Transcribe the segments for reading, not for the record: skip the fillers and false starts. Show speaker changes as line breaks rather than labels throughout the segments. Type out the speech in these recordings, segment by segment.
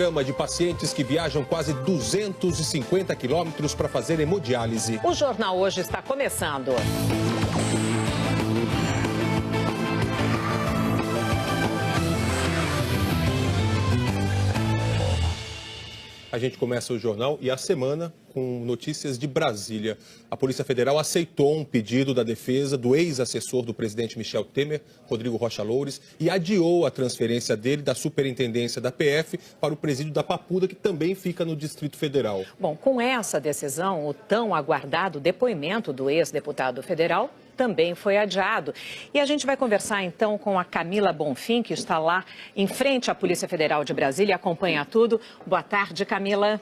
Gama de pacientes que viajam quase 250 quilômetros para fazer hemodiálise.
O Jornal Hoje está começando.
A gente começa o jornal e a semana com notícias de Brasília. A Polícia Federal aceitou um pedido da defesa do ex-assessor do presidente Michel Temer, Rodrigo Rocha Loures, e adiou a transferência dele da superintendência da PF para o presídio da Papuda, que também fica no Distrito Federal.
Bom, com essa decisão, o tão aguardado depoimento do ex-deputado federal também foi adiado. E a gente vai conversar então com a Camila Bonfim, que está lá em frente à Polícia Federal de Brasília e acompanha tudo. Boa tarde, Camila.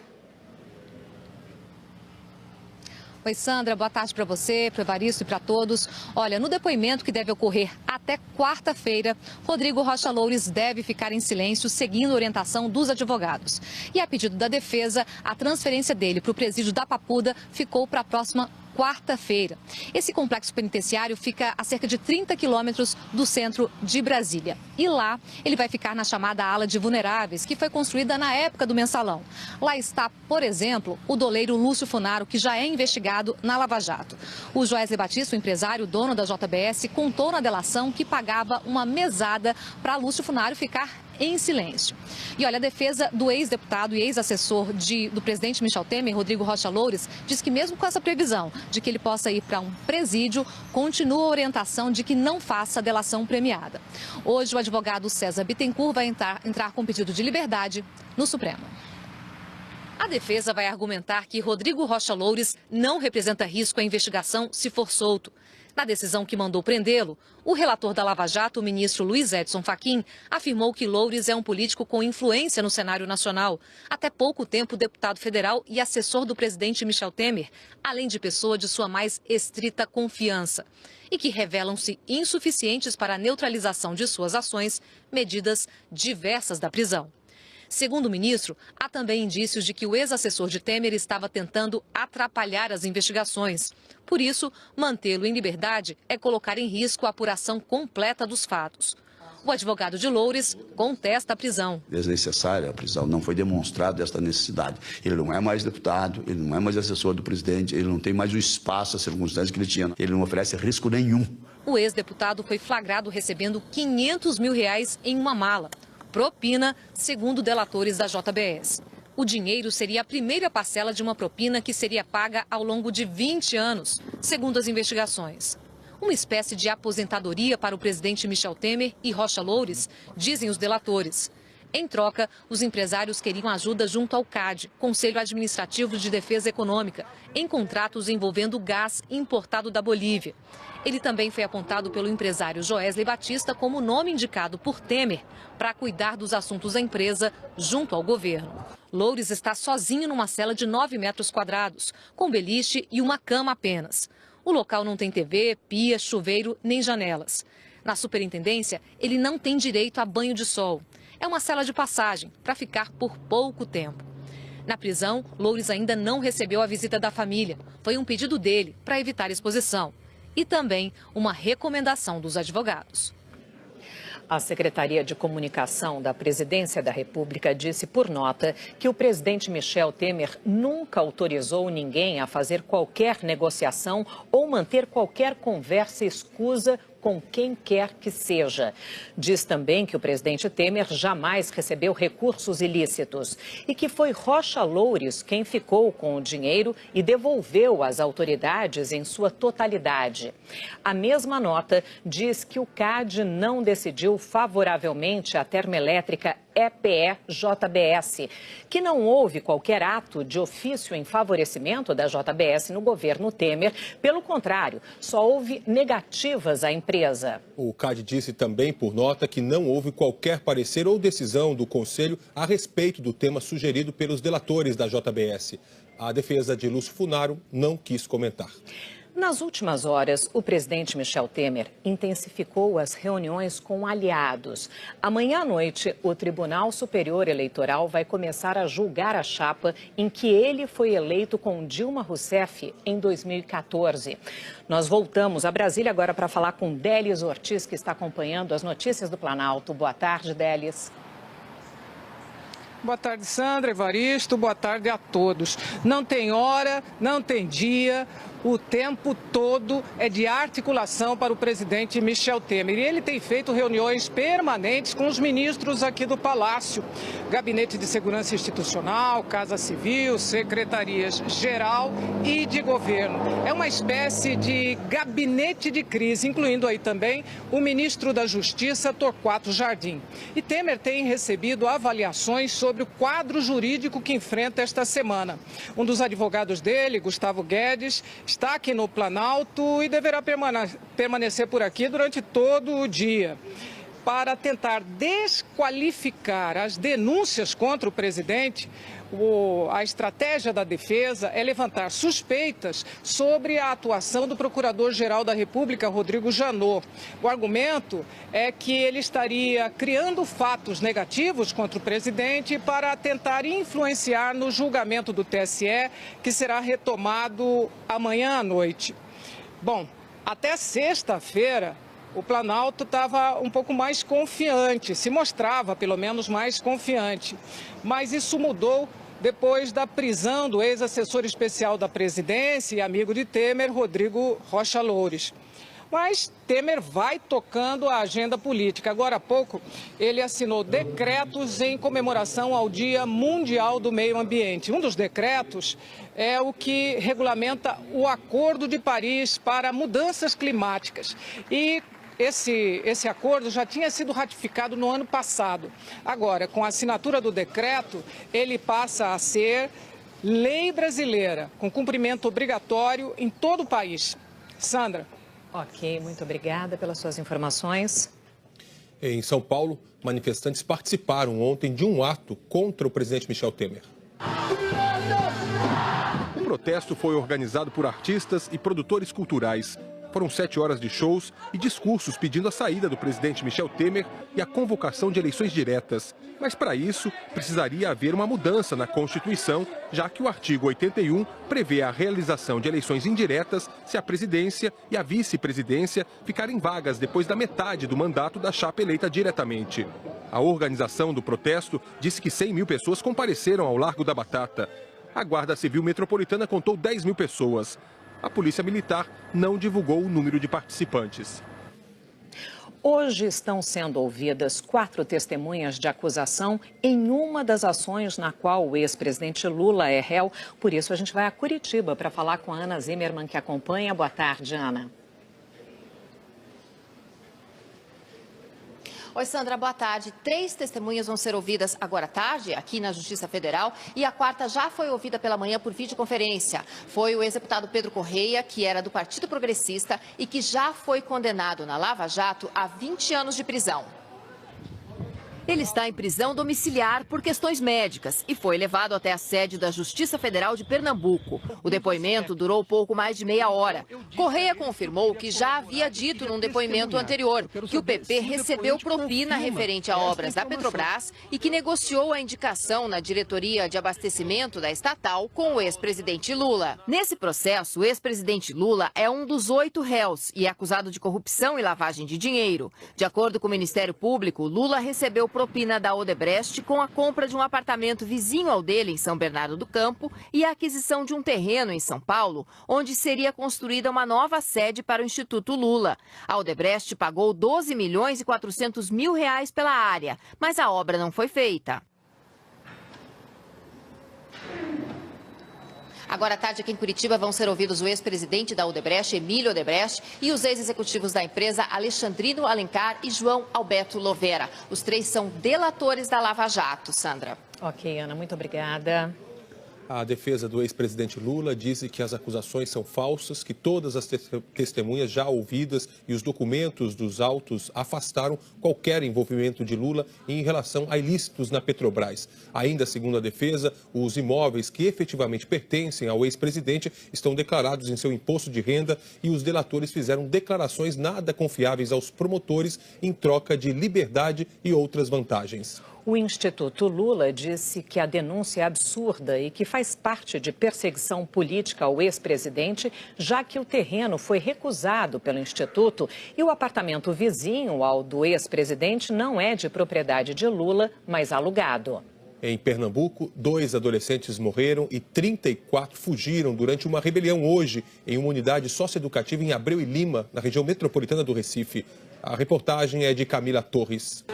Oi, Sandra, boa tarde para você, para o Evaristo e para todos. Olha, no depoimento que deve ocorrer até quarta-feira, Rodrigo Rocha Loures deve ficar em silêncio, seguindo a orientação dos advogados. E a pedido da defesa, a transferência dele para o presídio da Papuda ficou para a próxima quarta-feira. Esse complexo penitenciário fica a cerca de 30 quilômetros do centro de Brasília. E lá ele vai ficar na chamada ala de vulneráveis, que foi construída na época do mensalão. Lá está, por exemplo, o doleiro Lúcio Funaro, que já é investigado na Lava Jato. O Joesley Batista, o empresário, dono da JBS, contou na delação que pagava uma mesada para Lúcio Funaro ficar em silêncio. E olha, a defesa do ex-deputado e ex-assessor do presidente Michel Temer, Rodrigo Rocha Loures, diz que mesmo com essa previsão de que ele possa ir para um presídio, continua a orientação de que não faça delação premiada. Hoje, o advogado César Bittencourt vai entrar com pedido de liberdade no Supremo. A defesa vai argumentar que Rodrigo Rocha Loures não representa risco à investigação se for solto. Na decisão que mandou prendê-lo, o relator da Lava Jato, o ministro Luiz Edson Fachin, afirmou que Loures é um político com influência no cenário nacional. Até pouco tempo, deputado federal e assessor do presidente Michel Temer, além de pessoa de sua mais estrita confiança. E que revelam-se insuficientes para a neutralização de suas ações, medidas diversas da prisão. Segundo o ministro, há também indícios de que o ex-assessor de Temer estava tentando atrapalhar as investigações. Por isso, mantê-lo em liberdade é colocar em risco a apuração completa dos fatos. O advogado de Loures contesta a prisão.
Desnecessária a prisão, não foi demonstrada esta necessidade. Ele não é mais deputado, ele não é mais assessor do presidente, ele não tem mais o espaço, as circunstâncias que ele tinha. Ele não oferece risco nenhum.
O ex-deputado foi flagrado recebendo R$500 mil em uma mala. Propina, segundo delatores da JBS. O dinheiro seria a primeira parcela de uma propina que seria paga ao longo de 20 anos, segundo as investigações. Uma espécie de aposentadoria para o presidente Michel Temer e Rocha Loures, dizem os delatores. Em troca, os empresários queriam ajuda junto ao CAD, Conselho Administrativo de Defesa Econômica, em contratos envolvendo gás importado da Bolívia. Ele também foi apontado pelo empresário Joesley Batista como nome indicado por Temer para cuidar dos assuntos da empresa junto ao governo. Loures está sozinho numa cela de 9 metros quadrados, com beliche e uma cama apenas. O local não tem TV, pia, chuveiro nem janelas. Na superintendência, ele não tem direito a banho de sol. É uma cela de passagem, para ficar por pouco tempo. Na prisão, Loures ainda não recebeu a visita da família. Foi um pedido dele para evitar exposição. E também uma recomendação dos advogados.
A Secretaria de Comunicação da Presidência da República disse por nota que o presidente Michel Temer nunca autorizou ninguém a fazer qualquer negociação ou manter qualquer conversa escusa com quem quer que seja. Diz também que o presidente Temer jamais recebeu recursos ilícitos e que foi Rocha Loures quem ficou com o dinheiro e devolveu às autoridades em sua totalidade. A mesma nota diz que o CAD não decidiu favoravelmente a termoelétrica EPE-JBS, que não houve qualquer ato de ofício em favorecimento da JBS no governo Temer. Pelo contrário, só houve negativas à empresa.
O CAD disse também por nota que não houve qualquer parecer ou decisão do Conselho a respeito do tema sugerido pelos delatores da JBS. A defesa de Lúcio Funaro não quis comentar.
Nas últimas horas, o presidente Michel Temer intensificou as reuniões com aliados. Amanhã à noite, o Tribunal Superior Eleitoral vai começar a julgar a chapa em que ele foi eleito com Dilma Rousseff em 2014. Nós voltamos a Brasília agora para falar com Délis Ortiz, que está acompanhando as notícias do Planalto. Boa tarde, Délis.
Boa tarde, Sandra, Evaristo, boa tarde a todos. Não tem hora, não tem dia, o tempo todo é de articulação para o presidente Michel Temer. E ele tem feito reuniões permanentes com os ministros aqui do Palácio. Gabinete de Segurança Institucional, Casa Civil, Secretarias-Geral e de Governo. É uma espécie de gabinete de crise, incluindo aí também o ministro da Justiça, Torquato Jardim. E Temer tem recebido avaliações sobre o quadro jurídico que enfrenta esta semana. Um dos advogados dele, Gustavo Guedes, está aqui no Planalto e deverá permanecer por aqui durante todo o dia para tentar desqualificar as denúncias contra o presidente. A estratégia da defesa é levantar suspeitas sobre a atuação do Procurador-Geral da República, Rodrigo Janot. O argumento é que ele estaria criando fatos negativos contra o presidente para tentar influenciar no julgamento do TSE, que será retomado amanhã à noite. Bom, até sexta-feira, o Planalto estava um pouco mais confiante, se mostrava pelo menos mais confiante. Mas isso mudou depois da prisão do ex-assessor especial da presidência e amigo de Temer, Rodrigo Rocha Loures. Mas Temer vai tocando a agenda política. Agora há pouco, ele assinou decretos em comemoração ao Dia Mundial do Meio Ambiente. Um dos decretos é o que regulamenta o Acordo de Paris para mudanças climáticas. E esse acordo já tinha sido ratificado no ano passado. Agora, com a assinatura do decreto, ele passa a ser lei brasileira, com cumprimento obrigatório em todo o país. Sandra.
Ok, muito obrigada pelas suas informações.
Em São Paulo, manifestantes participaram ontem de um ato contra o presidente Michel Temer. O protesto foi organizado por artistas e produtores culturais. Foram 7 horas de shows e discursos pedindo a saída do presidente Michel Temer e a convocação de eleições diretas. Mas para isso, precisaria haver uma mudança na Constituição, já que o artigo 81 prevê a realização de eleições indiretas se a presidência e a vice-presidência ficarem vagas depois da metade do mandato da chapa eleita diretamente. A organização do protesto disse que 100 mil pessoas compareceram ao Largo da Batata. A Guarda Civil Metropolitana contou 10 mil pessoas. A Polícia Militar não divulgou o número de participantes.
Hoje estão sendo ouvidas 4 testemunhas de acusação em uma das ações na qual o ex-presidente Lula é réu. Por isso, a gente vai a Curitiba para falar com a Ana Zimmermann, que acompanha. Boa tarde, Ana.
Oi, Sandra, boa tarde. 3 testemunhas vão ser ouvidas agora à tarde, aqui na Justiça Federal, e a 4ª já foi ouvida pela manhã por videoconferência. Foi o ex-deputado Pedro Correia, que era do Partido Progressista e que já foi condenado na Lava Jato a 20 anos de prisão. Ele está em prisão domiciliar por questões médicas e foi levado até a sede da Justiça Federal de Pernambuco. O depoimento durou pouco mais de meia hora. Correia confirmou que já havia dito num depoimento anterior que o PP recebeu propina referente a obras da Petrobras e que negociou a indicação na diretoria de abastecimento da estatal com o ex-presidente Lula. Nesse processo, o ex-presidente Lula é um dos 8 réus e é acusado de corrupção e lavagem de dinheiro. De acordo com o Ministério Público, Lula recebeu propina da Odebrecht com a compra de um apartamento vizinho ao dele em São Bernardo do Campo e a aquisição de um terreno em São Paulo, onde seria construída uma nova sede para o Instituto Lula. A Odebrecht pagou 12 milhões e 400 mil reais pela área, mas a obra não foi feita. Agora à tarde, aqui em Curitiba, vão ser ouvidos o ex-presidente da Odebrecht, Emílio Odebrecht, e os ex-executivos da empresa, Alexandrino Alencar e João Alberto Lovera. Os 3 são delatores da Lava Jato, Sandra.
Ok, Ana, muito obrigada.
A defesa do ex-presidente Lula disse que as acusações são falsas, que todas as testemunhas já ouvidas e os documentos dos autos afastaram qualquer envolvimento de Lula em relação a ilícitos na Petrobras. Ainda segundo a defesa, os imóveis que efetivamente pertencem ao ex-presidente estão declarados em seu imposto de renda e os delatores fizeram declarações nada confiáveis aos promotores em troca de liberdade e outras vantagens.
O Instituto Lula disse que a denúncia é absurda e que faz parte de perseguição política ao ex-presidente, já que o terreno foi recusado pelo Instituto e o apartamento vizinho ao do ex-presidente não é de propriedade de Lula, mas alugado.
Em Pernambuco, 2 adolescentes morreram e 34 fugiram durante uma rebelião hoje em uma unidade socioeducativa em Abreu e Lima, na região metropolitana do Recife. A reportagem é de Camila Torres.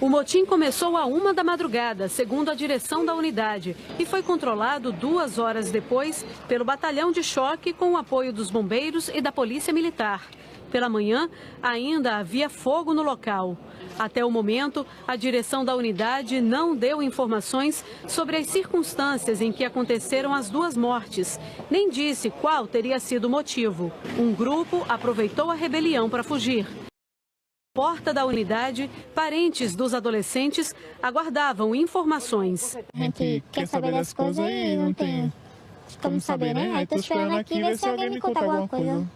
O motim começou à 1 da madrugada, segundo a direção da unidade, e foi controlado 2 horas depois pelo batalhão de choque com o apoio dos bombeiros e da polícia militar. Pela manhã, ainda havia fogo no local. Até o momento, a direção da unidade não deu informações sobre as circunstâncias em que aconteceram as 2 mortes, nem disse qual teria sido o motivo. Um grupo aproveitou a rebelião para fugir. Na porta da unidade, parentes dos adolescentes aguardavam informações.
A gente quer saber das coisas e não tem como saber, né? Aí tô esperando aqui ver se alguém me conta alguma coisa.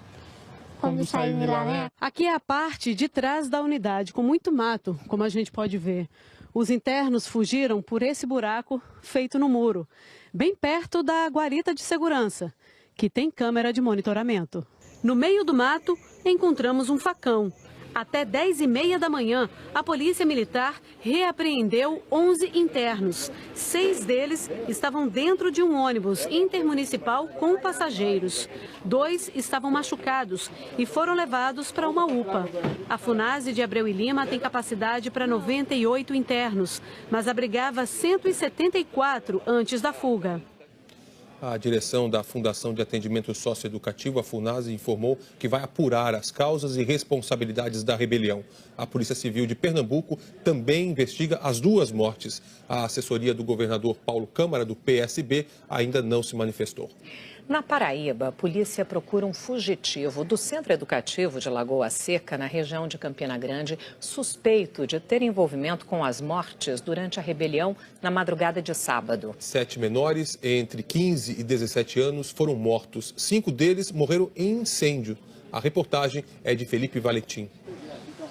Quando sair de lá, né?
Aqui é a parte de trás da unidade, com muito mato, como a gente pode ver. Os internos fugiram por esse buraco feito no muro, bem perto da guarita de segurança, que tem câmera de monitoramento. No meio do mato, encontramos um facão. Até 10h30 da manhã, a Polícia Militar reapreendeu 11 internos. 6 deles estavam dentro de um ônibus intermunicipal com passageiros. 2 estavam machucados e foram levados para uma UPA. A FUNASE de Abreu e Lima tem capacidade para 98 internos, mas abrigava 174 antes da fuga.
A direção da Fundação de Atendimento Socioeducativo, a FUNASE, informou que vai apurar as causas e responsabilidades da rebelião. A Polícia Civil de Pernambuco também investiga as 2 mortes. A assessoria do governador Paulo Câmara, do PSB, ainda não se manifestou.
Na Paraíba, a polícia procura um fugitivo do Centro Educativo de Lagoa Seca, na região de Campina Grande, suspeito de ter envolvimento com as mortes durante a rebelião na madrugada de sábado.
7 menores entre 15 e 17 anos foram mortos. 5 deles morreram em incêndio. A reportagem é de Felipe Valentim.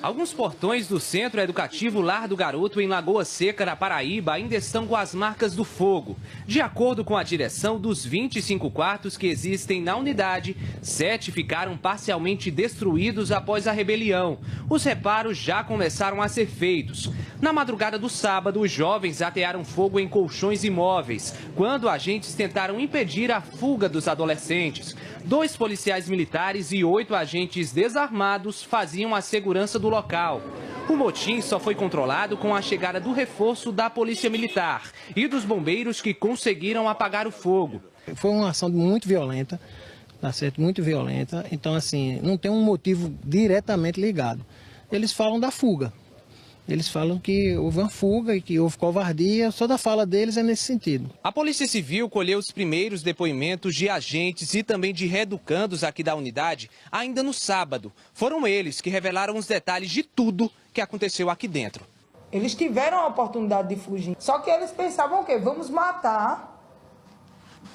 Alguns portões do Centro Educativo Lar do Garoto, em Lagoa Seca, na Paraíba, ainda estão com as marcas do fogo. De acordo com a direção, dos 25 quartos que existem na unidade, 7 ficaram parcialmente destruídos após a rebelião. Os reparos já começaram a ser feitos. Na madrugada do sábado, os jovens atearam fogo em colchões imóveis, quando agentes tentaram impedir a fuga dos adolescentes. 2 policiais militares e 8 agentes desarmados faziam a segurança do local. O motim só foi controlado com a chegada do reforço da Polícia Militar e dos bombeiros, que conseguiram apagar o fogo.
Foi uma ação muito violenta, tá certo? Muito violenta. Então, assim, não tem um motivo diretamente ligado. Eles falam da fuga. Eles falam que houve uma fuga e que houve covardia, só da fala deles é nesse sentido.
A Polícia Civil colheu os primeiros depoimentos de agentes e também de reeducandos aqui da unidade ainda no sábado. Foram eles que revelaram os detalhes de tudo que aconteceu aqui dentro.
Eles tiveram a oportunidade de fugir, só que eles pensavam o quê? Vamos matar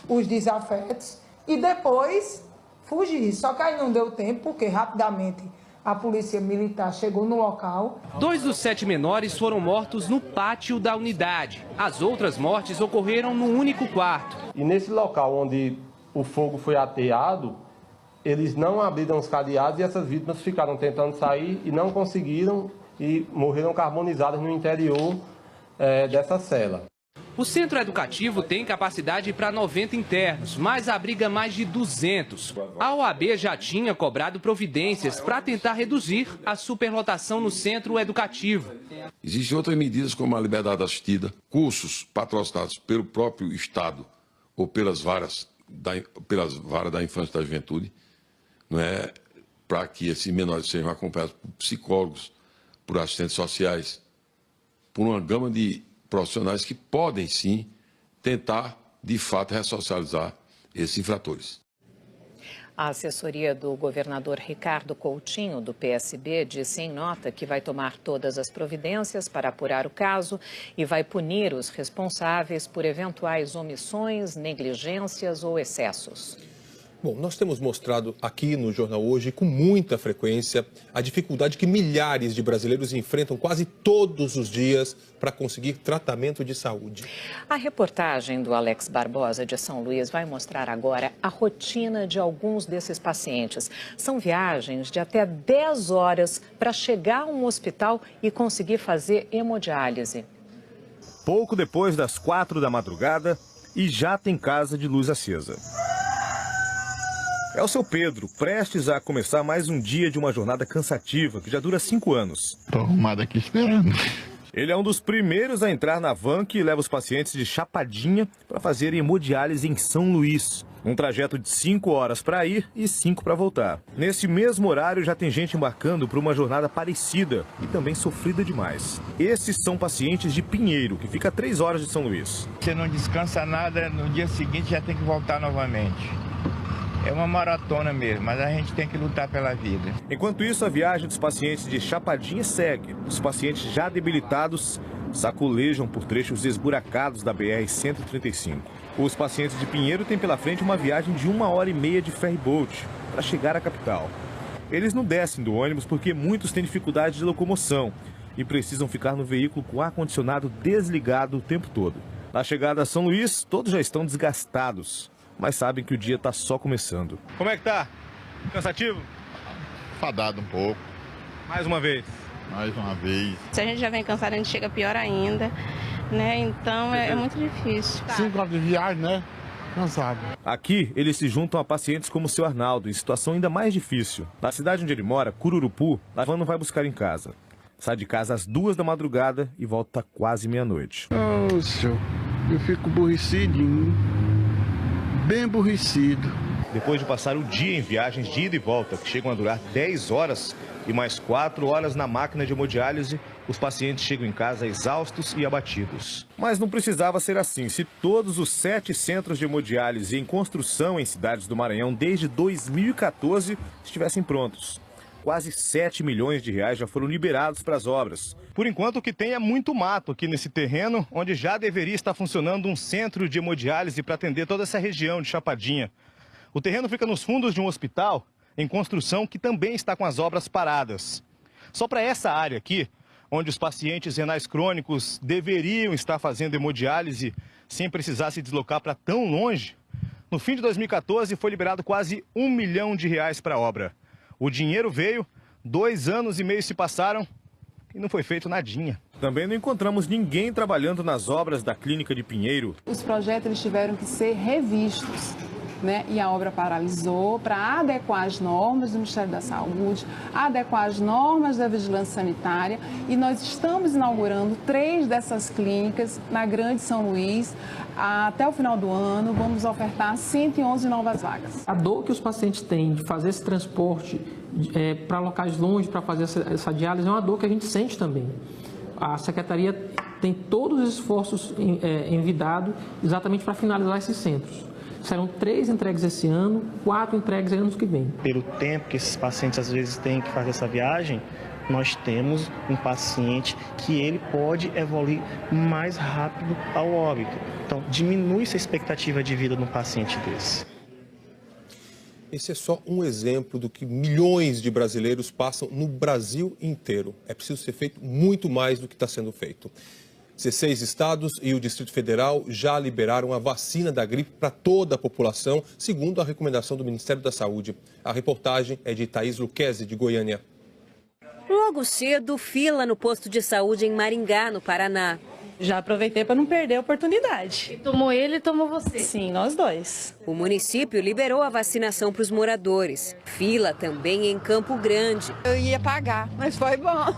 os desafetos e depois fugir. Só que aí não deu tempo, porque rapidamente a polícia militar chegou no local.
2 dos 7 menores foram mortos no pátio da unidade. As outras mortes ocorreram no único quarto.
E nesse local onde o fogo foi ateado, eles não abriram os cadeados e essas vítimas ficaram tentando sair e não conseguiram e morreram carbonizadas no interior dessa cela.
O centro educativo tem capacidade para 90 internos, mas abriga mais de 200. A OAB já tinha cobrado providências para tentar reduzir a superlotação no centro educativo.
Existem outras medidas como a liberdade assistida, cursos patrocinados pelo próprio Estado ou pelas varas da infância e da juventude, não é, para que esses menores sejam acompanhados por psicólogos, por assistentes sociais, por uma gama de profissionais que podem, sim, tentar, de fato, ressocializar esses infratores.
A assessoria do governador Ricardo Coutinho, do PSB, disse em nota que vai tomar todas as providências para apurar o caso e vai punir os responsáveis por eventuais omissões, negligências ou excessos.
Bom, nós temos mostrado aqui no Jornal Hoje, com muita frequência, a dificuldade que milhares de brasileiros enfrentam quase todos os dias para conseguir tratamento de saúde.
A reportagem do Alex Barbosa, de São Luís, vai mostrar agora a rotina de alguns desses pacientes. São viagens de até 10 horas para chegar a um hospital e conseguir fazer hemodiálise.
pouco depois das 4 da madrugada e já tem casa de luz acesa. É o seu Pedro, prestes a começar mais um dia de uma jornada cansativa que já dura 5 anos.
Estou arrumado aqui esperando.
Ele é um dos primeiros a entrar na van que leva os pacientes de Chapadinha para fazerem hemodiálise em São Luís. Um trajeto de 5 horas para ir e 5 para voltar. Nesse mesmo horário já tem gente embarcando para uma jornada parecida e também sofrida demais. Esses são pacientes de Pinheiro, que fica a 3 horas de São Luís.
Você não descansa nada, no dia seguinte já tem que voltar novamente. É uma maratona mesmo, mas a gente tem que lutar pela vida.
Enquanto isso, a viagem dos pacientes de Chapadinha segue. Os pacientes já debilitados sacolejam por trechos esburacados da BR-135. Os pacientes de Pinheiro têm pela frente uma viagem de 1h30 de ferryboat para chegar à capital. Eles não descem do ônibus porque muitos têm dificuldade de locomoção e precisam ficar no veículo com o ar-condicionado desligado o tempo todo. Na chegada a São Luís, todos já estão desgastados, mas sabem que o dia está só começando. Como é que tá? Cansativo?
Fadado um pouco.
Mais uma vez?
Mais uma vez.
Se a gente já vem cansado, a gente chega pior ainda, né? Então é muito difícil.
5 horas de viagem, né? Cansado.
Aqui, eles se juntam a pacientes como o seu Arnaldo, em situação ainda mais difícil. Na cidade onde ele mora, Cururupu, a van não vai buscar em casa. Sai de casa às 2 da madrugada e volta quase meia-noite.
Oh, senhor, eu fico aborrecidinho. Bem aborrecido.
Depois de passar o dia em viagens de ida e volta, que chegam a durar 10 horas e mais 4 horas na máquina de hemodiálise, os pacientes chegam em casa exaustos e abatidos. Mas não precisava ser assim. Se todos os 7 centros de hemodiálise em construção em cidades do Maranhão desde 2014 estivessem prontos. Quase 7 milhões de reais já foram liberados para as obras. Por enquanto, o que tem é muito mato aqui nesse terreno, onde já deveria estar funcionando um centro de hemodiálise para atender toda essa região de Chapadinha. O terreno fica nos fundos de um hospital em construção que também está com as obras paradas. Só para essa área aqui, onde os pacientes renais crônicos deveriam estar fazendo hemodiálise sem precisar se deslocar para tão longe, no fim de 2014 foi liberado quase R$1 milhão para a obra. O dinheiro veio, 2 anos e meio se passaram e não foi feito nadinha. Também não encontramos ninguém trabalhando nas obras da clínica de Pinheiro.
Os projetos eles tiveram que ser revistos, né? E a obra paralisou para adequar as normas do Ministério da Saúde, adequar as normas da vigilância sanitária. E nós estamos inaugurando 3 dessas clínicas na Grande São Luís. Até o final do ano, vamos ofertar 111 novas vagas.
A dor que os pacientes têm de fazer esse transporte para locais longe, para fazer essa diálise, é uma dor que a gente sente também. A Secretaria tem todos os esforços envidados exatamente para finalizar esses centros. Serão 3 entregues esse ano, 4 entregues anos que vem.
Pelo tempo que esses pacientes às vezes têm que fazer essa viagem, nós temos um paciente que ele pode evoluir mais rápido ao óbito. Então, diminui-se a expectativa de vida de um paciente desse.
Esse é só um exemplo do que milhões de brasileiros passam no Brasil inteiro. É preciso ser feito muito mais do que está sendo feito. 16 estados e o Distrito Federal já liberaram a vacina da gripe para toda a população, segundo a recomendação do Ministério da Saúde. A reportagem é de Thaís Luquezzi, de Goiânia.
Logo cedo, fila no posto de saúde em Maringá, no Paraná.
Já aproveitei para não perder a oportunidade.
Tomou ele e tomou você?
Sim, nós dois.
O município liberou a vacinação para os moradores. Fila também em Campo Grande.
Eu ia pagar, mas foi bom.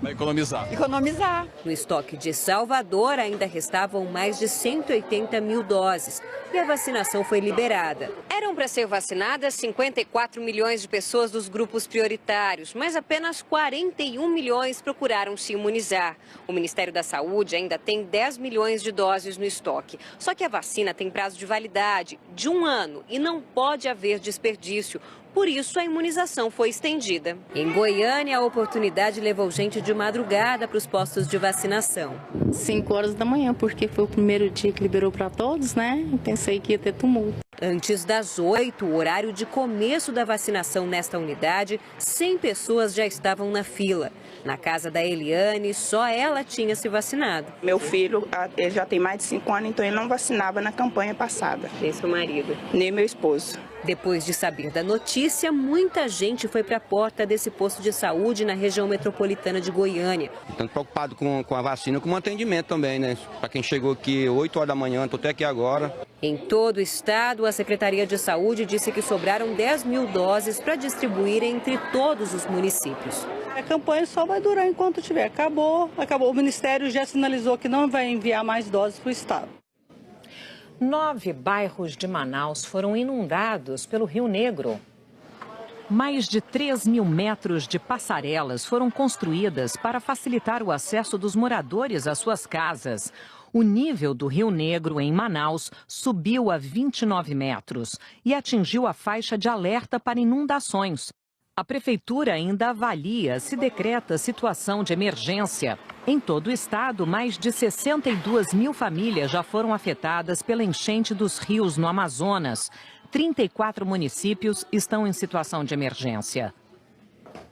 Vai economizar.
Economizar.
No estoque de Salvador ainda restavam mais de 180 mil doses e a vacinação foi liberada. Eram para ser vacinadas 54 milhões de pessoas dos grupos prioritários, mas apenas 41 milhões procuraram se imunizar. O Ministério da Saúde ainda tem 10 milhões de doses no estoque. Só que a vacina tem prazo de validade de 1 ano e não pode haver desperdício. Por isso, a imunização foi estendida. Em Goiânia, a oportunidade levou gente de madrugada para os postos de vacinação.
5 horas da manhã, porque foi o primeiro dia que liberou para todos, né? Pensei que ia ter tumulto.
Antes das 8, o horário de começo da vacinação nesta unidade, 100 pessoas já estavam na fila. Na casa da Eliane, só ela tinha se vacinado.
Meu filho, ele já tem mais de 5 anos, então ele não vacinava na campanha passada.
Nem seu marido?
Nem meu esposo.
Depois de saber da notícia, muita gente foi para a porta desse posto de saúde na região metropolitana de Goiânia.
Estou preocupado com a vacina e com o atendimento também, né? Para quem chegou aqui 8 horas da manhã, estou até aqui agora.
Em todo o estado, a Secretaria de Saúde disse que sobraram 10 mil doses para distribuir entre todos os municípios.
A campanha só vai durar enquanto tiver. Acabou. O Ministério já sinalizou que não vai enviar mais doses para o estado.
9 bairros de Manaus foram inundados pelo Rio Negro. Mais de 3 mil metros de passarelas foram construídas para facilitar o acesso dos moradores às suas casas. O nível do Rio Negro, em Manaus, subiu a 29 metros e atingiu a faixa de alerta para inundações. A prefeitura ainda avalia se decreta situação de emergência. Em todo o estado, mais de 62 mil famílias já foram afetadas pela enchente dos rios no Amazonas. 34 municípios estão em situação de emergência.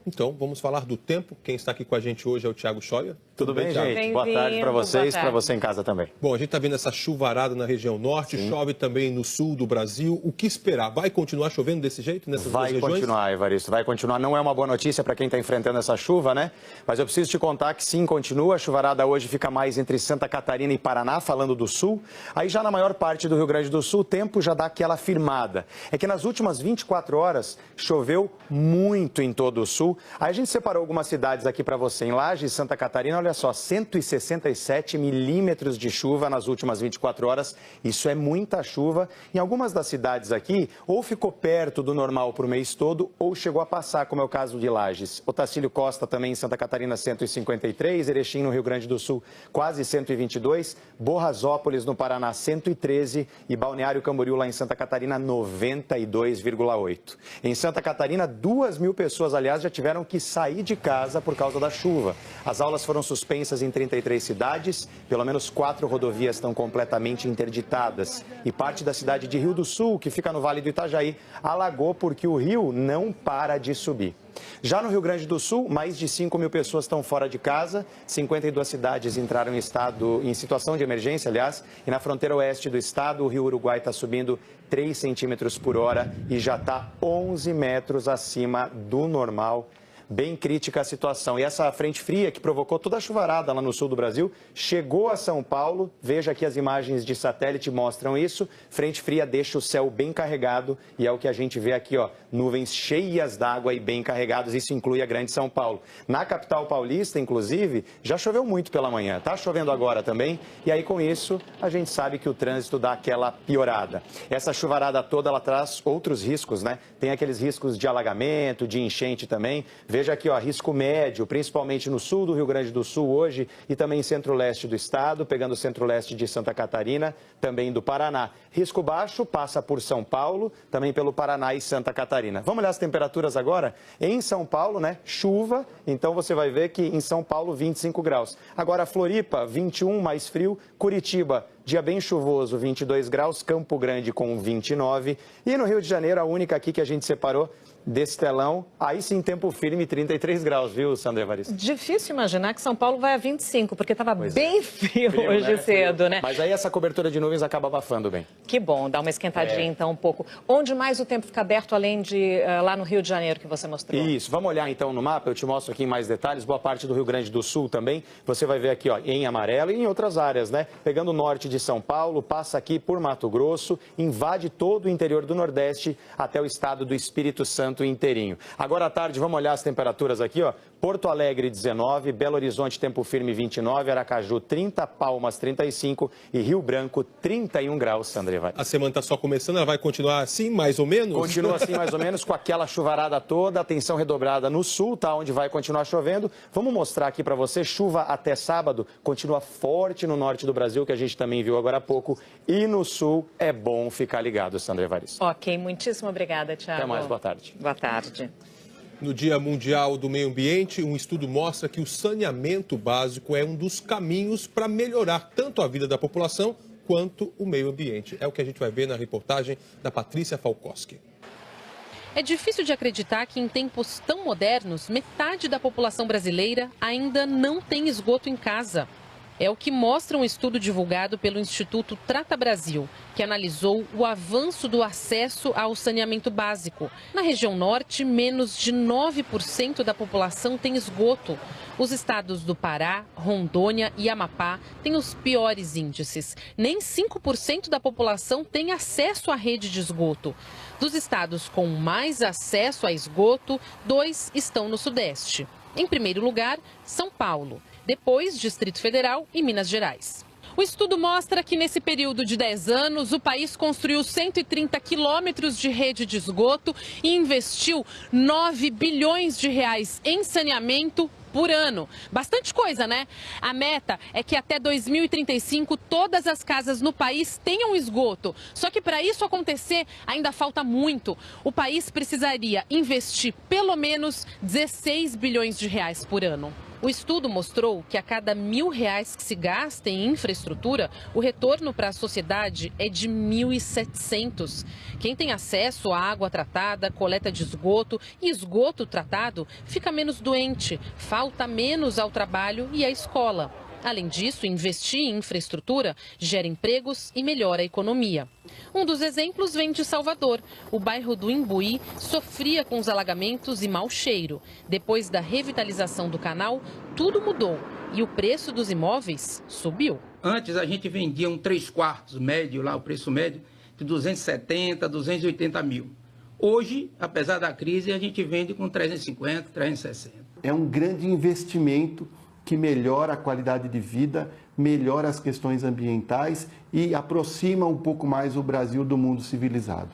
Então, vamos falar do tempo. Quem está aqui com a gente hoje é o Thiago Scheuer.
Tudo bem, gente? Boa tarde para vocês e para você em casa também.
Bom, a gente está vendo essa chuvarada na região norte, chove também no sul do Brasil. O que esperar? Vai continuar chovendo desse jeito nessas duas regiões?
Vai continuar, Evaristo, vai continuar. Não é uma boa notícia para quem está enfrentando essa chuva, né? Mas eu preciso te contar que sim, continua. A chuvarada hoje fica mais entre Santa Catarina e Paraná, falando do sul. Aí já na maior parte do Rio Grande do Sul, o tempo já dá aquela firmada. É que nas últimas 24 horas choveu muito em todo o sul. Aí a gente separou algumas cidades aqui para você. Em Lages, Santa Catarina, olha só, 167 milímetros de chuva nas últimas 24 horas. Isso é muita chuva. Em algumas das cidades aqui, ou ficou perto do normal para o mês todo, ou chegou a passar, como é o caso de Lages. Otacílio Costa também em Santa Catarina, 153. Erechim, no Rio Grande do Sul, quase 122. Borrasópolis, no Paraná, 113. E Balneário Camboriú, lá em Santa Catarina, 92,8. Em Santa Catarina, 2.000 pessoas, aliás, já tiveram que sair de casa por causa da chuva. As aulas foram suspensas em 33 cidades, pelo menos 4 rodovias estão completamente interditadas. E parte da cidade de Rio do Sul, que fica no Vale do Itajaí, alagou porque o rio não para de subir. Já no Rio Grande do Sul, mais de 5.000 pessoas estão fora de casa, 52 cidades entraram em situação de emergência, aliás, e na fronteira oeste do estado, o rio Uruguai está subindo 3 centímetros por hora e já está 11 metros acima do normal. Bem crítica a situação. E essa frente fria que provocou toda a chuvarada lá no sul do Brasil, chegou a São Paulo. Veja aqui as imagens de satélite mostram isso. Frente fria deixa o céu bem carregado e é o que a gente vê aqui, ó, nuvens cheias d'água e bem carregadas. Isso inclui a grande São Paulo. Na capital paulista, inclusive, já choveu muito pela manhã. Está chovendo agora também. E aí, com isso, a gente sabe que o trânsito dá aquela piorada. Essa chuvarada toda, ela traz outros riscos, né? Tem aqueles riscos de alagamento, de enchente também. Veja aqui, ó, risco médio, principalmente no sul do Rio Grande do Sul hoje e também centro-leste do estado, pegando o centro-leste de Santa Catarina, também do Paraná. Risco baixo passa por São Paulo, também pelo Paraná e Santa Catarina. Vamos olhar as temperaturas agora? Em São Paulo, né, chuva, então você vai ver que em São Paulo 25 graus. Agora Floripa, 21, mais frio, Curitiba, dia bem chuvoso, 22 graus, Campo Grande com 29 e no Rio de Janeiro, a única aqui que a gente separou desse telão, aí sim tempo firme, 33 graus, viu, Sandra Evaristo?
Difícil imaginar que São Paulo vai a 25, porque estava bem frio hoje, né? Cedo, né?
Mas aí essa cobertura de nuvens acaba abafando bem.
Que bom, dá uma esquentadinha então um pouco. Onde mais o tempo fica aberto, além de lá no Rio de Janeiro que você mostrou?
Isso, vamos olhar então no mapa, eu te mostro aqui em mais detalhes, boa parte do Rio Grande do Sul também, você vai ver aqui, ó, em amarelo e em outras áreas, né? Pegando o norte de São Paulo, passa aqui por Mato Grosso, invade todo o interior do Nordeste até o estado do Espírito Santo inteirinho. Agora à tarde, vamos olhar as temperaturas aqui, ó. Porto Alegre 19, Belo Horizonte tempo firme 29, Aracaju 30, Palmas 35 e Rio Branco 31 graus, Sandra Evaristo.
A semana está só começando, ela vai continuar assim, mais ou menos?
Continua assim, mais ou menos, com aquela chuvarada toda, atenção redobrada no sul, tá? Onde vai continuar chovendo. Vamos mostrar aqui para você, chuva até sábado, continua forte no norte do Brasil, que a gente também viu agora há pouco, e no sul é bom ficar ligado, Sandra Evaristo.
Ok, muitíssimo obrigada, Thiago.
Até mais, boa tarde.
Boa tarde.
No Dia Mundial do Meio Ambiente, um estudo mostra que o saneamento básico é um dos caminhos para melhorar tanto a vida da população quanto o meio ambiente. É o que a gente vai ver na reportagem da Patrícia Falkowski.
É difícil de acreditar que em tempos tão modernos, metade da população brasileira ainda não tem esgoto em casa. É o que mostra um estudo divulgado pelo Instituto Trata Brasil, que analisou o avanço do acesso ao saneamento básico. Na região norte, menos de 9% da população tem esgoto. Os estados do Pará, Rondônia e Amapá têm os piores índices. Nem 5% da população tem acesso à rede de esgoto. Dos estados com mais acesso a esgoto, 2 estão no Sudeste. Em primeiro lugar, São Paulo. Depois, Distrito Federal e Minas Gerais. O estudo mostra que nesse período de 10 anos, o país construiu 130 quilômetros de rede de esgoto e investiu 9 bilhões de reais em saneamento por ano. Bastante coisa, né? A meta é que até 2035 todas as casas no país tenham esgoto. Só que para isso acontecer ainda falta muito. O país precisaria investir pelo menos 16 bilhões de reais por ano. O estudo mostrou que a cada R$1.000 que se gasta em infraestrutura, o retorno para a sociedade é de 1.700. Quem tem acesso à água tratada, coleta de esgoto e esgoto tratado, fica menos doente, falta menos ao trabalho e à escola. Além disso, investir em infraestrutura gera empregos e melhora a economia. Um dos exemplos vem de Salvador. O bairro do Imbuí sofria com os alagamentos e mau cheiro. Depois da revitalização do canal, tudo mudou e o preço dos imóveis subiu.
Antes a gente vendia um 3/4 médio, lá o preço médio, de 270, 280 mil. Hoje, apesar da crise, a gente vende com 350, 360.
É um grande investimento que melhora a qualidade de vida, melhora as questões ambientais e aproxima um pouco mais o Brasil do mundo civilizado.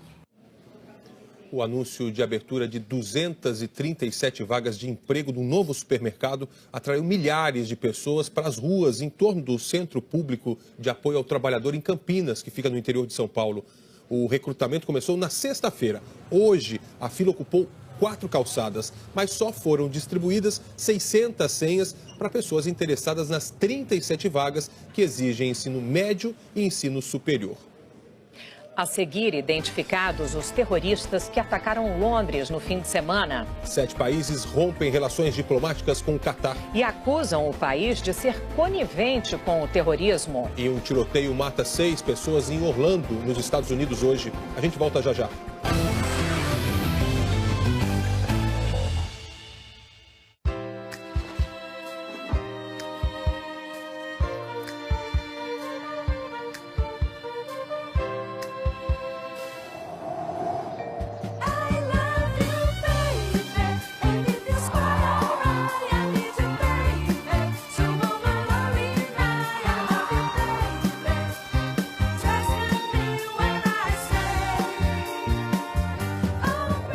O anúncio de abertura de 237 vagas de emprego no novo supermercado atraiu milhares de pessoas para as ruas em torno do Centro Público de Apoio ao Trabalhador em Campinas, que fica no interior de São Paulo. O recrutamento começou na sexta-feira. Hoje, a fila ocupou 4 calçadas, mas só foram distribuídas 600 senhas para pessoas interessadas nas 37 vagas que exigem ensino médio e ensino superior.
A seguir, identificados os terroristas que atacaram Londres no fim de semana.
7 países rompem relações diplomáticas com o Catar.
E acusam o país de ser conivente com o terrorismo.
E um tiroteio mata 6 pessoas em Orlando, nos Estados Unidos, hoje. A gente volta já já.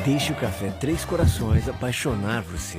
Deixe o café Três Corações apaixonar você.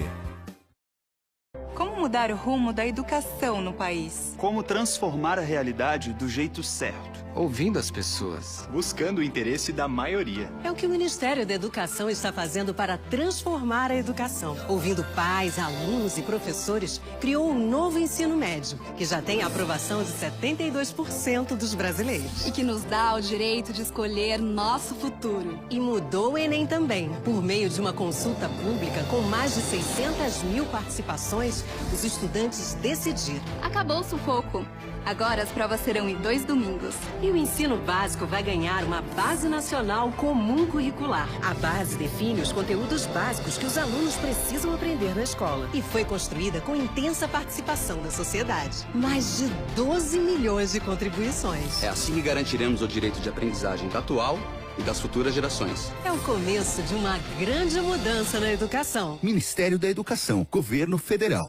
Como mudar o rumo da educação no país?
Como transformar a realidade do jeito certo?
Ouvindo as pessoas.
Buscando o interesse da maioria.
É o que o Ministério da Educação está fazendo para transformar a educação. Ouvindo pais, alunos e professores, criou um novo ensino médio, que já tem a aprovação de 72% dos brasileiros.
E que nos dá o direito de escolher nosso futuro.
E mudou o Enem também. Por meio de uma consulta pública com mais de 600 mil participações, os estudantes decidiram.
Acabou o sufoco. Agora as provas serão em 2 domingos.
E o ensino básico vai ganhar uma base nacional comum curricular. A base define os conteúdos básicos que os alunos precisam aprender na escola. E foi construída com intensa participação da sociedade. Mais de 12 milhões de contribuições.
É assim que garantiremos o direito de aprendizagem da atual e das futuras gerações.
É o começo de uma grande mudança na educação.
Ministério da Educação, Governo Federal.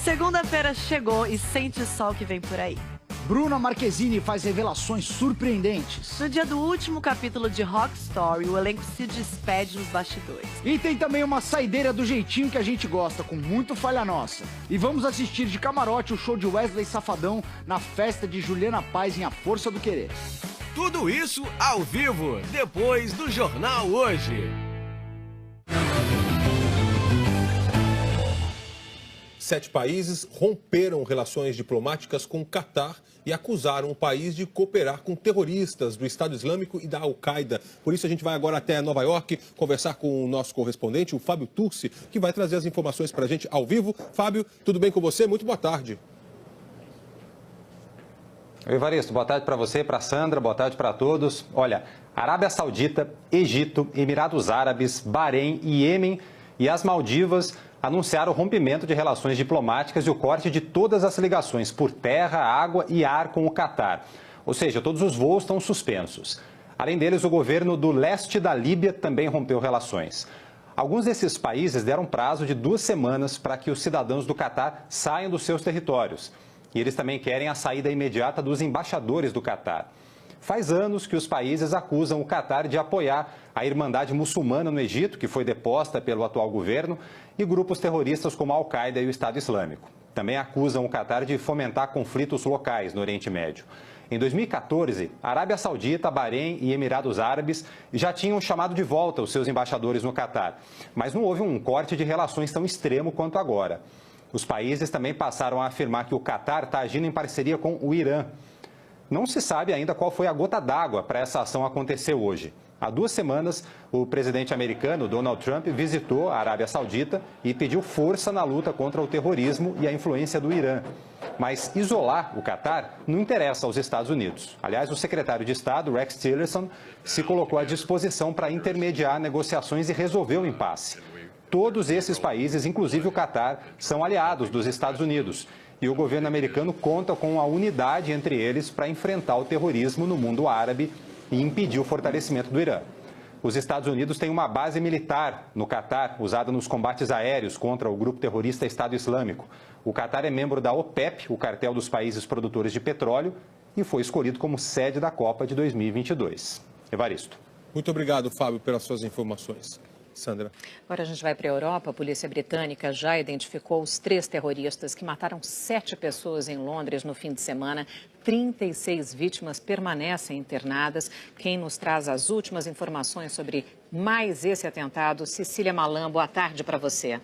Segunda-feira chegou e sente só o que vem por aí.
Bruna Marquezine faz revelações surpreendentes.
No dia do último capítulo de Rock Story, o elenco se despede nos bastidores.
E tem também uma saideira do jeitinho que a gente gosta, com muito falha nossa. E vamos assistir de camarote o show de Wesley Safadão na festa de Juliana Paz em A Força do Querer.
Tudo isso ao vivo, depois do Jornal Hoje.
7 países romperam relações diplomáticas com o Catar e acusaram o país de cooperar com terroristas do Estado Islâmico e da Al-Qaeda. Por isso a gente vai agora até Nova York conversar com o nosso correspondente, o Fábio Turci, que vai trazer as informações para a gente ao vivo. Fábio, tudo bem com você? Muito boa tarde.
Oi, Evaristo, boa tarde para você, para a Sandra, boa tarde para todos. Olha, Arábia Saudita, Egito, Emirados Árabes, Bahrein, Iêmen e as Maldivas anunciaram o rompimento de relações diplomáticas e o corte de todas as ligações por terra, água e ar com o Catar. Ou seja, todos os voos estão suspensos. Além deles, o governo do leste da Líbia também rompeu relações. Alguns desses países deram prazo de 2 semanas para que os cidadãos do Catar saiam dos seus territórios. E eles também querem a saída imediata dos embaixadores do Catar. Faz anos que os países acusam o Catar de apoiar a Irmandade Muçulmana no Egito, que foi deposta pelo atual governo, e grupos terroristas como a Al-Qaeda e o Estado Islâmico. Também acusam o Catar de fomentar conflitos locais no Oriente Médio. Em 2014, a Arábia Saudita, Bahrein e Emirados Árabes já tinham chamado de volta os seus embaixadores no Catar, mas não houve um corte de relações tão extremo quanto agora. Os países também passaram a afirmar que o Catar está agindo em parceria com o Irã. Não se sabe ainda qual foi a gota d'água para essa ação acontecer hoje. Há 2 semanas, o presidente americano Donald Trump visitou a Arábia Saudita e pediu força na luta contra o terrorismo e a influência do Irã. Mas isolar o Catar não interessa aos Estados Unidos. Aliás, o secretário de Estado, Rex Tillerson, se colocou à disposição para intermediar negociações e resolver o impasse. Todos esses países, inclusive o Catar, são aliados dos Estados Unidos. E o governo americano conta com a unidade entre eles para enfrentar o terrorismo no mundo árabe e impedir o fortalecimento do Irã. Os Estados Unidos têm uma base militar no Catar, usada nos combates aéreos contra o grupo terrorista Estado Islâmico. O Catar é membro da OPEP, o cartel dos países produtores de petróleo, e foi escolhido como sede da Copa de 2022. Evaristo.
Muito obrigado, Fábio, pelas suas informações. Sandra.
Agora a gente vai para a Europa. A polícia britânica já identificou os 3 terroristas que mataram 7 pessoas em Londres no fim de semana. 36 vítimas permanecem internadas. Quem nos traz as últimas informações sobre mais esse atentado, Cecília Malan, boa tarde para você.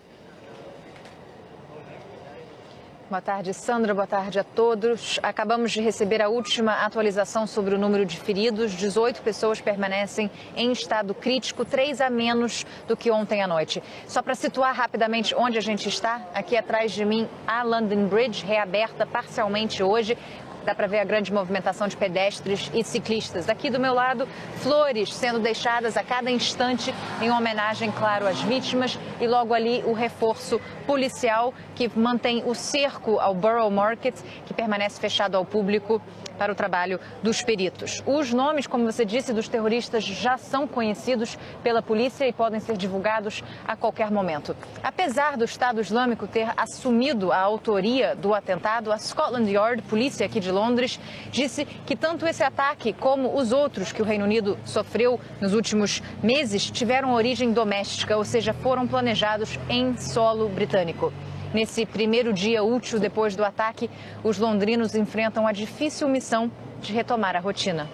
Boa tarde, Sandra. Boa tarde a todos. Acabamos de receber a última atualização sobre o número de feridos. 18 pessoas permanecem em estado crítico, 3 a menos do que ontem à noite. Só para situar rapidamente onde a gente está, aqui atrás de mim, a London Bridge, reaberta parcialmente hoje. Dá para ver a grande movimentação de pedestres e ciclistas. Aqui do meu lado, flores sendo deixadas a cada instante em homenagem, claro, às vítimas. E logo ali o reforço policial que mantém o cerco ao Borough Market, que permanece fechado ao público para o trabalho dos peritos. Os nomes, como você disse, dos terroristas já são conhecidos pela polícia e podem ser divulgados a qualquer momento. Apesar do Estado Islâmico ter assumido a autoria do atentado, a Scotland Yard, polícia aqui de Londres, disse que tanto esse ataque como os outros que o Reino Unido sofreu nos últimos meses tiveram origem doméstica, ou seja, foram planejados em solo britânico. Nesse primeiro dia útil depois do ataque, os londrinos enfrentam a difícil missão de retomar a rotina.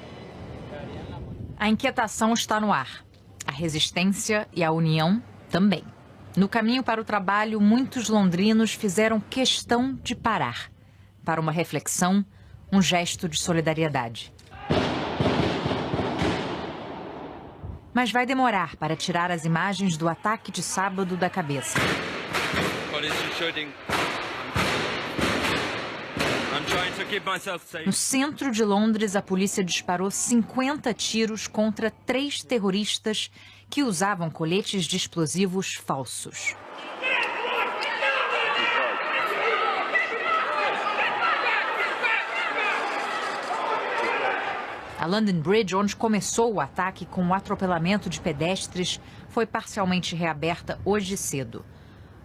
A inquietação está no ar. A resistência e a união também. No caminho para o trabalho, muitos londrinos fizeram questão de parar. Para uma reflexão, um gesto de solidariedade. Mas vai demorar para tirar as imagens do ataque de sábado da cabeça. No centro de Londres, a polícia disparou 50 tiros contra 3 terroristas que usavam coletes de explosivos falsos. A London Bridge, onde começou o ataque com o atropelamento de pedestres, foi parcialmente reaberta hoje cedo.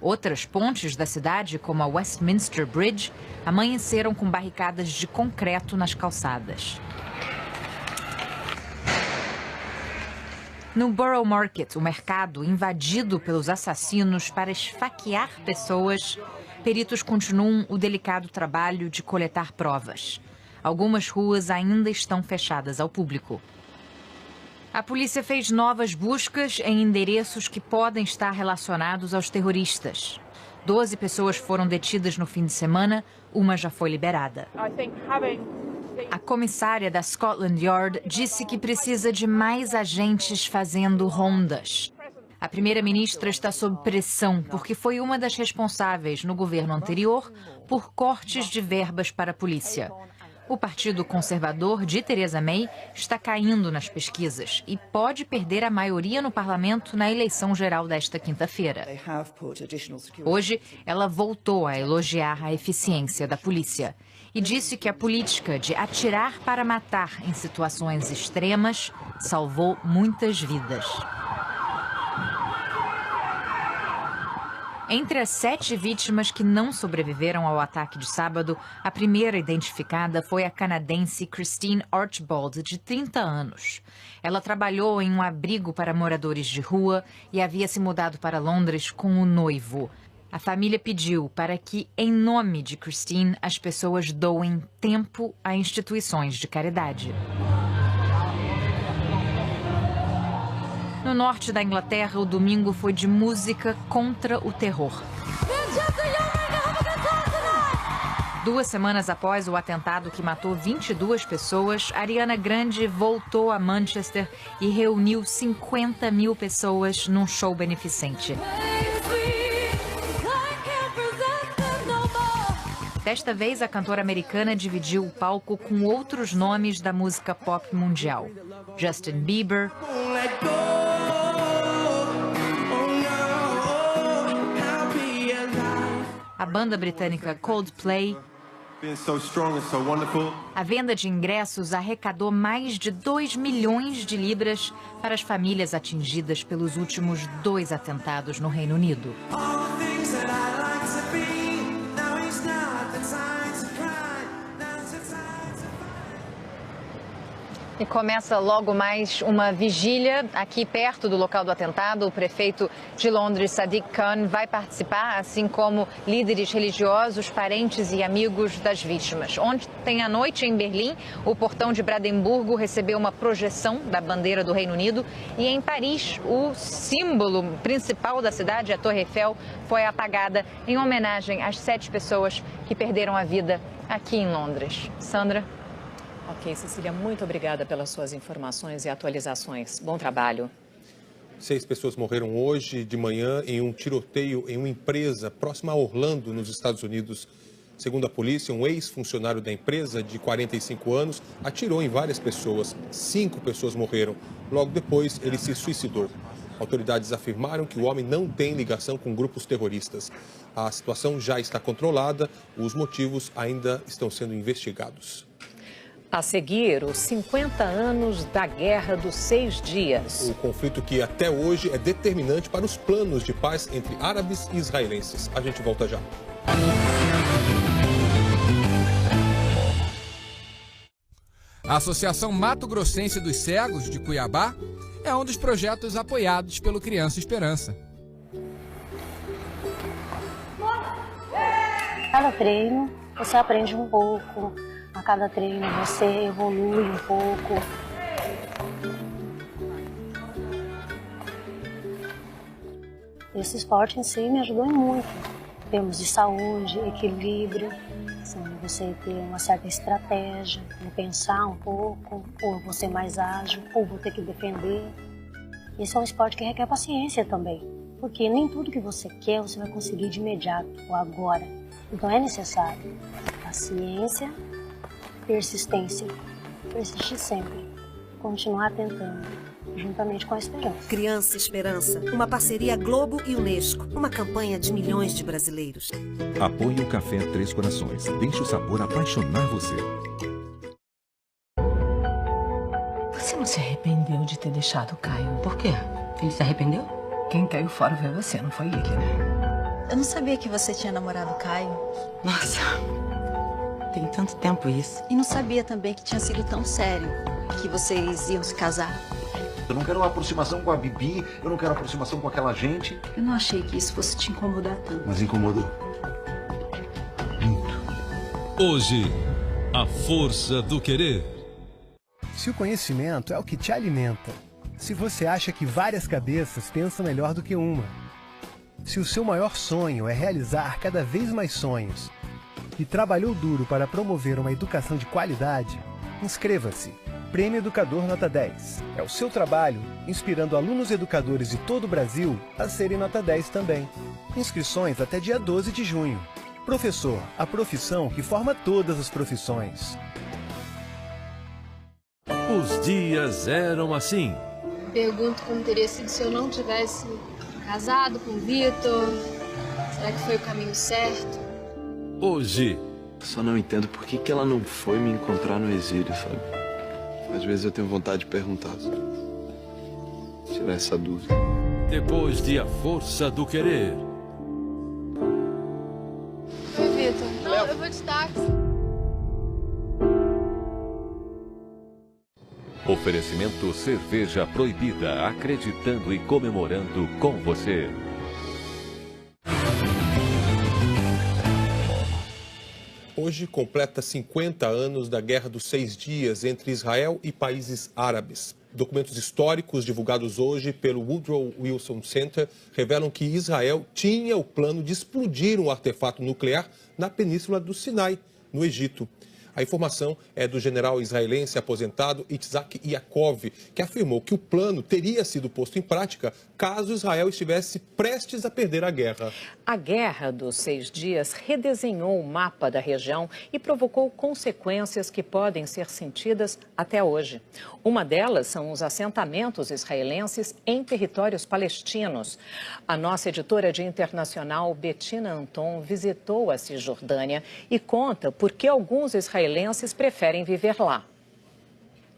Outras pontes da cidade, como a Westminster Bridge, amanheceram com barricadas de concreto nas calçadas. No Borough Market, o mercado invadido pelos assassinos para esfaquear pessoas, peritos continuam o delicado trabalho de coletar provas. Algumas ruas ainda estão fechadas ao público. A polícia fez novas buscas em endereços que podem estar relacionados aos terroristas. 12 pessoas foram detidas no fim de semana, uma já foi liberada. A comissária da Scotland Yard disse que precisa de mais agentes fazendo rondas. A primeira-ministra está sob pressão porque foi uma das responsáveis no governo anterior por cortes de verbas para a polícia. O Partido Conservador de Theresa May está caindo nas pesquisas e pode perder a maioria no parlamento na eleição geral desta quinta-feira. Hoje, ela voltou a elogiar a eficiência da polícia e disse que a política de atirar para matar em situações extremas salvou muitas vidas. Entre as 7 vítimas que não sobreviveram ao ataque de sábado, a primeira identificada foi a canadense Christine Archibald, de 30 anos. Ela trabalhou em um abrigo para moradores de rua e havia se mudado para Londres com o noivo. A família pediu para que, em nome de Christine, as pessoas doem tempo a instituições de caridade. No norte da Inglaterra, o domingo foi de música contra o terror. 2 semanas após o atentado que matou 22 pessoas, Ariana Grande voltou a Manchester e reuniu 50 mil pessoas num show beneficente. Desta vez, a cantora americana dividiu o palco com outros nomes da música pop mundial: Justin Bieber, a banda britânica Coldplay. A venda de ingressos arrecadou mais de 2 milhões de libras para as famílias atingidas pelos últimos 2 atentados no Reino Unido.
E começa logo mais uma vigília aqui perto do local do atentado. O prefeito de Londres, Sadiq Khan, vai participar, assim como líderes religiosos, parentes e amigos das vítimas. Ontem à noite, em Berlim, o portão de Brandemburgo recebeu uma projeção da bandeira do Reino Unido. E em Paris, o símbolo principal da cidade, a Torre Eiffel, foi apagada em homenagem às 7 pessoas que perderam a vida aqui em Londres. Sandra?
Ok, Cecília, muito obrigada pelas suas informações e atualizações. Bom trabalho.
6 pessoas morreram hoje de manhã em um tiroteio em uma empresa próxima a Orlando, nos Estados Unidos. Segundo a polícia, um ex-funcionário da empresa, de 45 anos, atirou em várias pessoas. 5 pessoas morreram. Logo depois, ele se suicidou. Autoridades afirmaram que o homem não tem ligação com grupos terroristas. A situação já está controlada, os motivos ainda estão sendo investigados.
A seguir, os 50 anos da Guerra dos 6 Dias.
O conflito que até hoje é determinante para os planos de paz entre árabes e israelenses. A gente volta já.
A Associação Mato Grossense dos Cegos, de Cuiabá, é um dos projetos apoiados pelo Criança Esperança.
Cada treino, você aprende um pouco. A cada treino você evolui um pouco. Esse esporte em si me ajudou muito. Em termos de saúde, equilíbrio, assim, você ter uma certa estratégia, pensar um pouco, ou vou ser mais ágil, ou vou ter que defender. Esse é um esporte que requer paciência também, porque nem tudo que você quer você vai conseguir de imediato ou agora. Então é necessário paciência, persistência, persistir sempre, continuar tentando, juntamente com a esperança.
Criança Esperança, uma parceria Globo e Unesco, uma campanha de milhões de brasileiros.
Apoie o Café Três Corações, deixe o sabor apaixonar você.
Você não se arrependeu de ter deixado o Caio? Por quê? Ele se arrependeu? Quem caiu fora foi você, não foi ele, né?
Eu não sabia que você tinha namorado o Caio.
Nossa... Tem tanto tempo isso.
E não sabia também que tinha sido tão sério, que vocês iam se casar.
Eu não quero uma aproximação com a Bibi, eu não quero aproximação com aquela gente.
Eu não achei que isso fosse te incomodar tanto.
Mas incomodou. Muito.
Hoje, a força do querer.
Se o conhecimento é o que te alimenta, se você acha que várias cabeças pensam melhor do que uma, Se o seu maior sonho é realizar cada vez mais sonhos e trabalhou duro para promover uma educação de qualidade, inscreva-se. Prêmio Educador Nota 10. É o seu trabalho inspirando alunos educadores de todo o Brasil a serem nota 10 também. Inscrições até dia 12 de junho. Professor, a profissão que forma todas as profissões.
Os dias eram assim.
Pergunto como teria sido se eu não tivesse casado com o Vitor. Será que foi o caminho certo?
Hoje.
Só não entendo por que ela não foi me encontrar no exílio, sabe? Às vezes eu tenho vontade de perguntar. Tirar essa dúvida.
Depois de A Força do Querer.
Oi, Vitor. Não, eu vou de táxi.
Oferecimento Cerveja Proibida, acreditando e comemorando com você.
Hoje completa 50 anos da Guerra dos 6 Dias entre Israel e países árabes. Documentos históricos divulgados hoje pelo Woodrow Wilson Center revelam que Israel tinha o plano de explodir um artefato nuclear na península do Sinai, no Egito. A informação é do general israelense aposentado Itzhak Yaakov, que afirmou que o plano teria sido posto em prática caso Israel estivesse prestes a perder a guerra.
A Guerra dos 6 Dias redesenhou o mapa da região e provocou consequências que podem ser sentidas até hoje. Uma delas são os assentamentos israelenses em territórios palestinos. A nossa editora de internacional, Bettina Anton, visitou a Cisjordânia e conta por que alguns israelenses preferem viver lá.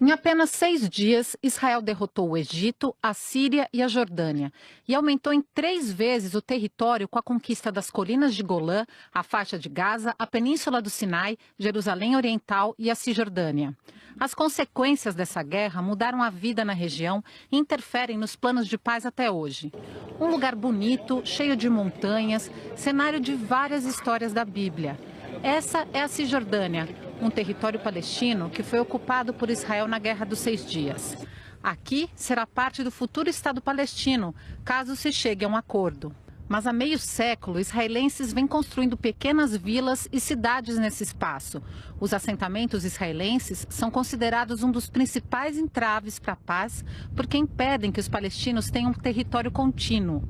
Em apenas 6 dias, Israel derrotou o Egito, a Síria e a Jordânia e aumentou em 3 vezes o território com a conquista das colinas de Golã, a faixa de Gaza, a Península do Sinai, Jerusalém Oriental e a Cisjordânia. As consequências dessa guerra mudaram a vida na região e interferem nos planos de paz até hoje. Um lugar bonito, cheio de montanhas, cenário de várias histórias da Bíblia. Essa é a Cisjordânia, um território palestino que foi ocupado por Israel na Guerra dos 6 Dias. Aqui será parte do futuro Estado palestino, caso se chegue a um acordo. Mas há meio século, israelenses vêm construindo pequenas vilas e cidades nesse espaço. Os assentamentos israelenses são considerados um dos principais entraves para a paz, porque impedem que os palestinos tenham um território contínuo.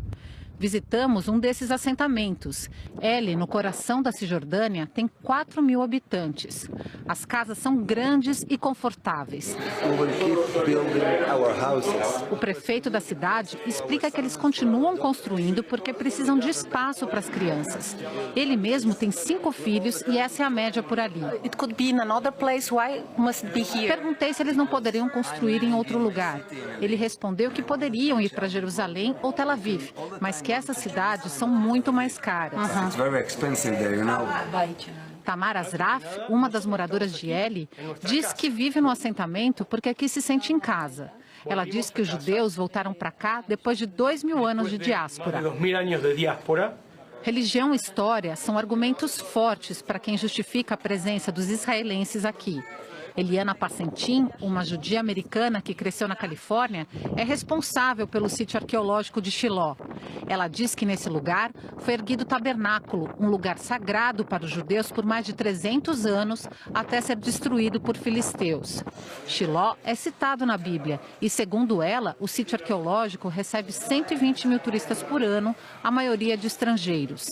Visitamos um desses assentamentos. Ele, no coração da Cisjordânia, tem 4.000 habitantes. As casas são grandes e confortáveis. O prefeito da cidade explica que eles continuam construindo porque precisam de espaço para as crianças. Ele mesmo tem 5 filhos e essa é a média por ali. Perguntei se eles não poderiam construir em outro lugar. Ele respondeu que poderiam ir para Jerusalém ou Tel Aviv, mas que essas cidades são muito mais caras. Tamar Asraf, uma das moradoras de Eli, diz que vive no assentamento porque aqui se sente em casa. Ela diz que os judeus voltaram para cá depois de 2.000 anos de diáspora. Religião e história são argumentos fortes para quem justifica a presença dos israelenses aqui. Eliana Parcentin, uma judia americana que cresceu na Califórnia, é responsável pelo sítio arqueológico de Shiló. Ela diz que nesse lugar foi erguido o tabernáculo, um lugar sagrado para os judeus por mais de 300 anos, até ser destruído por filisteus. Shiló é citado na Bíblia e, segundo ela, o sítio arqueológico recebe 120.000 turistas por ano, a maioria de estrangeiros.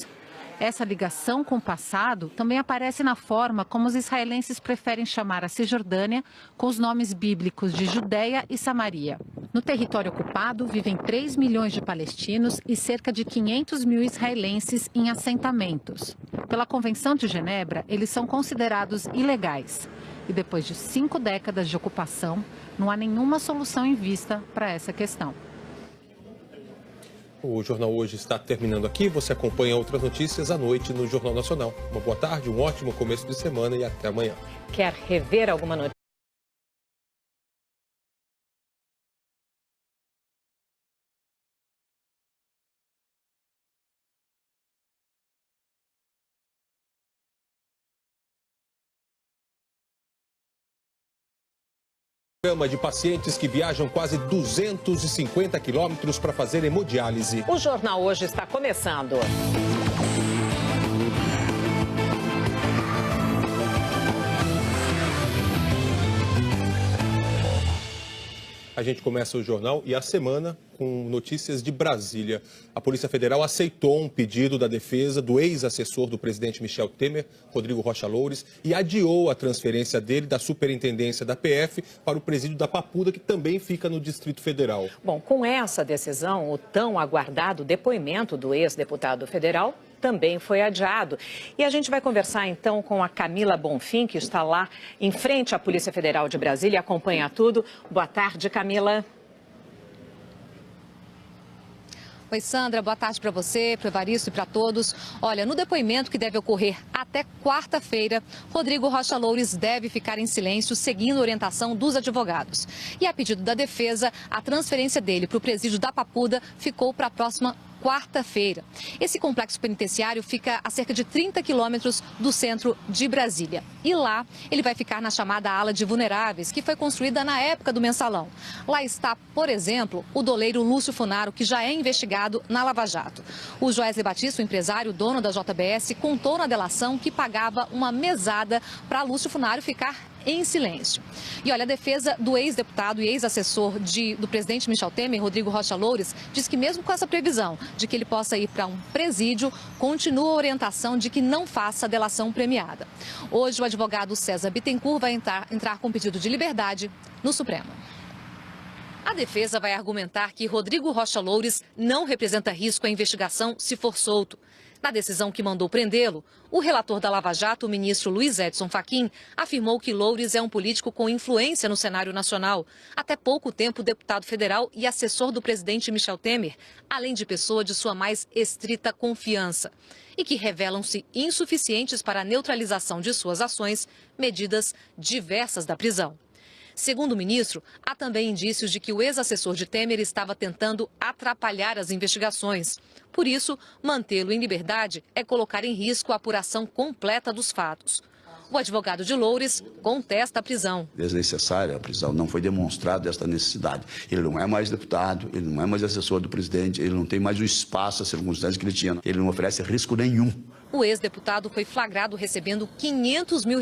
Essa ligação com o passado também aparece na forma como os israelenses preferem chamar a Cisjordânia, com os nomes bíblicos de Judeia e Samaria. No território ocupado vivem 3 milhões de palestinos e cerca de 500.000 israelenses em assentamentos. Pela Convenção de Genebra, eles são considerados ilegais. E depois de 5 décadas de ocupação, não há nenhuma solução em vista para essa questão.
O Jornal Hoje está terminando aqui. Você acompanha outras notícias à noite no Jornal Nacional. Uma boa tarde, um ótimo começo de semana e até amanhã.
Quer rever alguma notícia?
Gama de pacientes que viajam quase 250 quilômetros para fazer hemodiálise.
O Jornal Hoje está começando.
A gente começa o jornal e a semana com notícias de Brasília. A Polícia Federal aceitou um pedido da defesa do ex-assessor do presidente Michel Temer, Rodrigo Rocha Loures, e adiou a transferência dele da superintendência da PF para o presídio da Papuda, que também fica no Distrito Federal.
Bom, com essa decisão, o tão aguardado depoimento do ex-deputado federal também foi adiado. E a gente vai conversar então com a Camila Bonfim, que está lá em frente à Polícia Federal de Brasília e acompanha tudo. Boa tarde, Camila.
Oi, Sandra, boa tarde para você, para o Evaristo e para todos. Olha, no depoimento que deve ocorrer até quarta-feira, Rodrigo Rocha Loures deve ficar em silêncio, seguindo a orientação dos advogados. E a pedido da defesa, a transferência dele para o presídio da Papuda ficou para a próxima quarta-feira. Esse complexo penitenciário fica a cerca de 30 quilômetros do centro de Brasília. E lá ele vai ficar na chamada ala de vulneráveis, que foi construída na época do mensalão. Lá está, por exemplo, o doleiro Lúcio Funaro, que já é investigado na Lava Jato. O Joesley Batista, o empresário, dono da JBS, contou na delação que pagava uma mesada para Lúcio Funaro ficar em silêncio. E olha, a defesa do ex-deputado e ex-assessor do presidente Michel Temer, Rodrigo Rocha Loures, diz que mesmo com essa previsão de que ele possa ir para um presídio, continua a orientação de que não faça delação premiada. Hoje, o advogado César Bittencourt vai entrar com pedido de liberdade no Supremo. A defesa vai argumentar que Rodrigo Rocha Loures não representa risco à investigação se for solto. Na decisão que mandou prendê-lo, o relator da Lava Jato, o ministro Luiz Edson Fachin, afirmou que Loures é um político com influência no cenário nacional. Até pouco tempo, deputado federal e assessor do presidente Michel Temer, além de pessoa de sua mais estrita confiança. E que revelam-se insuficientes para a neutralização de suas ações, medidas diversas da prisão. Segundo o ministro, há também indícios de que o ex-assessor de Temer estava tentando atrapalhar as investigações. Por isso, mantê-lo em liberdade é colocar em risco a apuração completa dos fatos. O advogado de Loures contesta a prisão.
Desnecessária a prisão, não foi demonstrada esta necessidade. Ele não é mais deputado, ele não é mais assessor do presidente, ele não tem mais o espaço, a circunstância que ele tinha. Ele não oferece risco nenhum.
O ex-deputado foi flagrado recebendo R$500 mil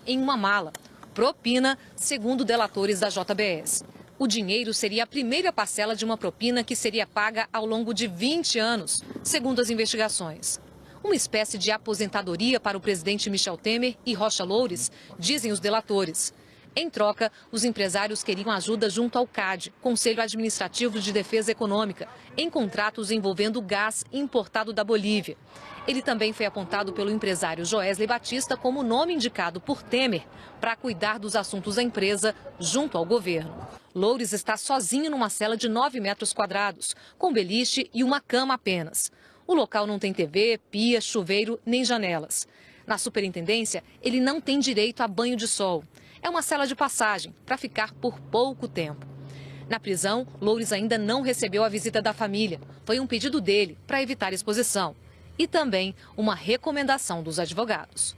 em uma mala. Propina, segundo delatores da JBS. O dinheiro seria a primeira parcela de uma propina que seria paga ao longo de 20 anos, segundo as investigações. Uma espécie de aposentadoria para o presidente Michel Temer e Rocha Loures, dizem os delatores. Em troca, os empresários queriam ajuda junto ao CAD, Conselho Administrativo de Defesa Econômica, em contratos envolvendo gás importado da Bolívia. Ele também foi apontado pelo empresário Joesley Batista como nome indicado por Temer para cuidar dos assuntos da empresa junto ao governo. Loures está sozinho numa cela de 9 metros quadrados, com beliche e uma cama apenas. O local não tem TV, pia, chuveiro nem janelas. Na superintendência, ele não tem direito a banho de sol. É uma cela de passagem para ficar por pouco tempo. Na prisão, Loures ainda não recebeu a visita da família. Foi um pedido dele para evitar exposição. E também uma recomendação dos advogados.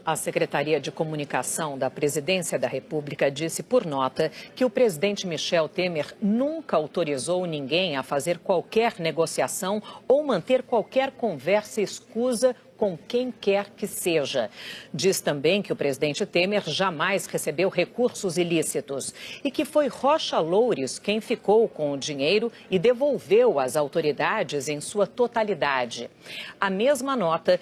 A Secretaria de Comunicação da Presidência da República disse por nota que o presidente Michel Temer nunca autorizou ninguém a fazer qualquer negociação ou manter qualquer conversa escusa com quem quer que seja. Diz também que o presidente Temer jamais recebeu recursos ilícitos e que foi Rocha Loures quem ficou com o dinheiro e devolveu às autoridades em sua totalidade. A mesma nota